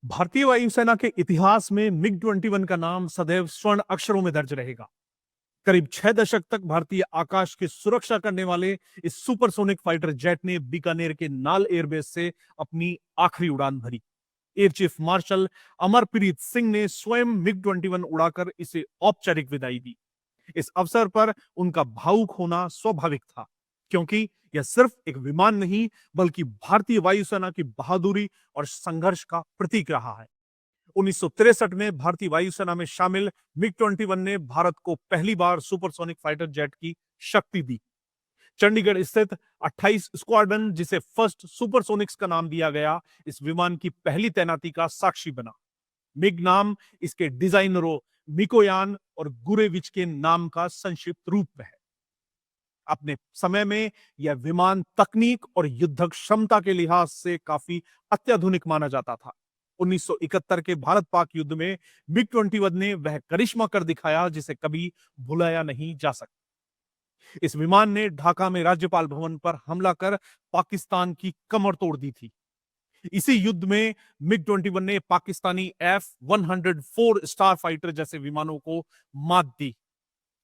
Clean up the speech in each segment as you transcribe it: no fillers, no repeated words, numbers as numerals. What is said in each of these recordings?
भारतीय वायुसेना के इतिहास में मिग-21 का नाम सदैव स्वर्ण अक्षरों में दर्ज रहेगा। करीब 6 दशक तक भारतीय आकाश की सुरक्षा करने वाले इस सुपरसोनिक फाइटर जेट ने बीकानेर के नाल एयरबेस से अपनी आखिरी उड़ान भरी। Air chief marshal Amarpreet Singh ने स्वयं मिग-21 उड़ाकर इसे औपचारिक विदाई दी। इस अवसर पर उनका भावुक होना स्वाभाविक था, क्योंकि यह सिर्फ एक विमान नहीं, बल्कि भारतीय वायुसेना की बहादुरी और संघर्ष का प्रतीक रहा है। 1963 में भारतीय वायुसेना में शामिल मिग-21 ने भारत को पहली बार सुपरसोनिक फाइटर जेट की शक्ति दी। चंडीगढ़ स्थित 28 स्क्वाड्रन, जिसे फर्स्ट सुपरसोनिक्स का नाम दिया गया, इस विमान की पहली तैनाती का साक्षी बना। मिग नाम इसके डिजाइनरों मिकोयान और गुरेविच के नाम का संक्षिप्त रूप है। अपने समय में यह विमान तकनीक और युद्धक क्षमता के लिहाज से काफी अत्याधुनिक माना जाता था। 1971 के भारत पाक युद्ध में मिग-21 ने वह करिश्मा कर दिखाया जिसे कभी भुलाया नहीं जा सकता। इस विमान ने ढाका में राज्यपाल भवन पर हमला कर पाकिस्तान की कमर तोड़ दी थी। इसी युद्ध में मिग-21 ने पाकिस्तानी F-104 स्टार फाइटर जैसे विमानों को मात दी।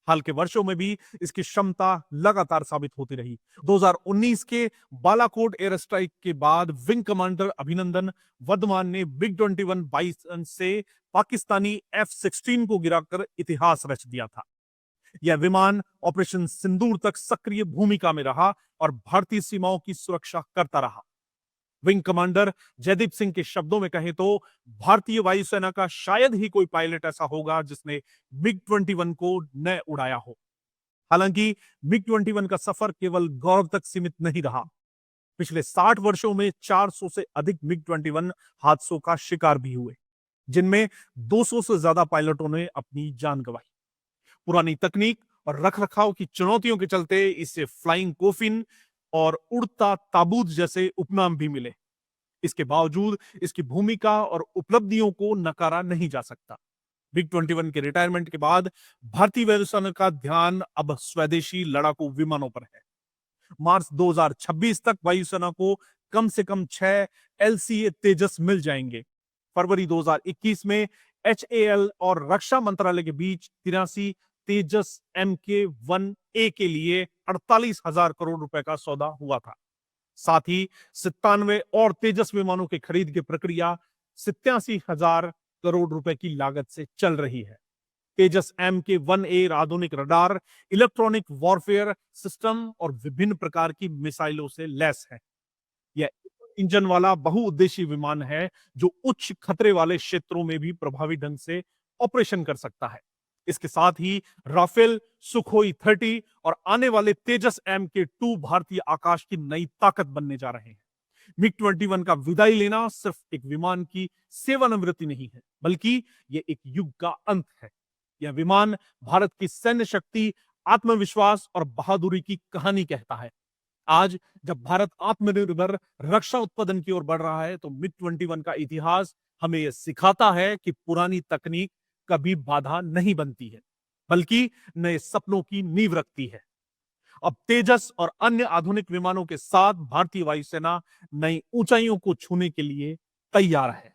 हाल के वर्षों में भी इसकी क्षमता लगातार साबित होती रही। 2019 के बालाकोट एयर स्ट्राइक के बाद विंग कमांडर अभिनंदन वर्धमान ने मिग-21 बाइसन से पाकिस्तानी F-16 को गिराकर इतिहास रच दिया था। यह विमान ऑपरेशन सिंदूर तक सक्रिय भूमिका में रहा और भारतीय सीमाओं की सुरक्षा करता रहा। विंग कमांडर जयदीप सिंह के शब्दों में कहें तो भारतीय वायुसेना का शायद ही कोई पायलट ऐसा होगा जिसने मिग-21 को न उड़ाया हो। हालांकि मिग-21 का सफर केवल गौरव तक सीमित नहीं रहा। पिछले 60 वर्षों में 400 से अधिक मिग-21 हादसों का शिकार भी हुए, जिनमें 200 से ज्यादा पायलटों ने अपनी जान गंवाई। पुरानी तकनीक और रखरखाव की चुनौतियों के चलते इसे फ्लाइंग कोफिन और उड़ता ताबूत जैसे उपनाम भी मिले। इसके बावजूद इसकी भूमिका और उपलब्धियों को नकारा नहीं जा सकता। मिग-21 के रिटायरमेंट के बाद भारतीय वायुसेना का ध्यान अब स्वदेशी लड़ाकू विमानों पर है। मार्च 2026 तक वायुसेना को कम से कम 6 LCA तेजस मिल जाएंगे। फरवरी 2021 में HAL और रक्षा मंत्रालय के बीच 83 तेजस MK-1A के लिए 48,000 करोड़ रुपए का सौदा हुआ था। साथ ही 97 और तेजस विमानों की खरीद की प्रक्रिया 87,000 करोड़ रुपए की लागत से चल रही है। तेजस MK-1A आधुनिक रडार, इलेक्ट्रॉनिक वॉरफेयर सिस्टम और विभिन्न प्रकार की मिसाइलों से लैस है। यह इंजन वाला बहुउद्देशीय विमान है जो उच्च खतरे वाले क्षेत्रों में भी प्रभावी ढंग से ऑपरेशन कर सकता है। इसके साथ ही राफेल, सुखोई 30 और आने वाले तेजस MK-2 भारतीय आकाश की नई ताकत बनने जा रहे हैं। मिग-21 का विदाई लेना सिर्फ एक विमान की सेवानिवृत्ति नहीं है, बल्कि यह एक युग का अंत है। यह विमान भारत की सैन्य शक्ति, आत्मविश्वास और बहादुरी की कहानी कहता है। आज जब भारत आत्मनिर्भर रक्षा उत्पादन की ओर बढ़ रहा है, तो मिग-21 का इतिहास हमें यह सिखाता है कि पुरानी तकनीक कभी बाधा नहीं बनती है, बल्कि नए सपनों की नींव रखती है। अब तेजस और अन्य आधुनिक विमानों के साथ भारतीय वायुसेना नई ऊंचाइयों को छूने के लिए तैयार है।